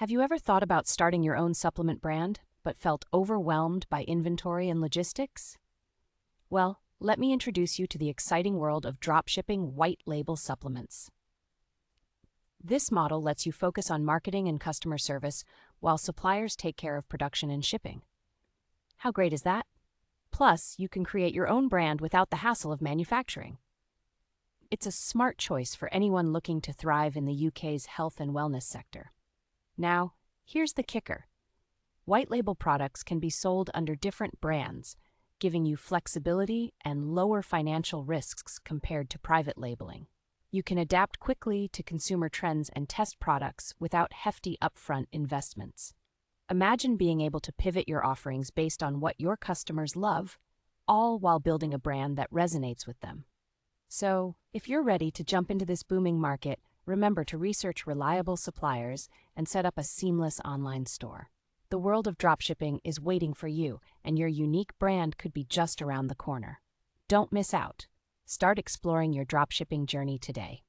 Have you ever thought about starting your own supplement brand, but felt overwhelmed by inventory and logistics? Well, let me introduce you to the exciting world of dropshipping white label supplements. This model lets you focus on marketing and customer service while suppliers take care of production and shipping. How great is that? Plus, you can create your own brand without the hassle of manufacturing. It's a smart choice for anyone looking to thrive in the UK's health and wellness sector. Now, here's the kicker. White label products can be sold under different brands, giving you flexibility and lower financial risks compared to private labeling. You can adapt quickly to consumer trends and test products without hefty upfront investments. Imagine being able to pivot your offerings based on what your customers love, all while building a brand that resonates with them. So, if you're ready to jump into this booming market, remember to research reliable suppliers and set up a seamless online store. The world of dropshipping is waiting for you, and your unique brand could be just around the corner. Don't miss out. Start exploring your dropshipping journey today.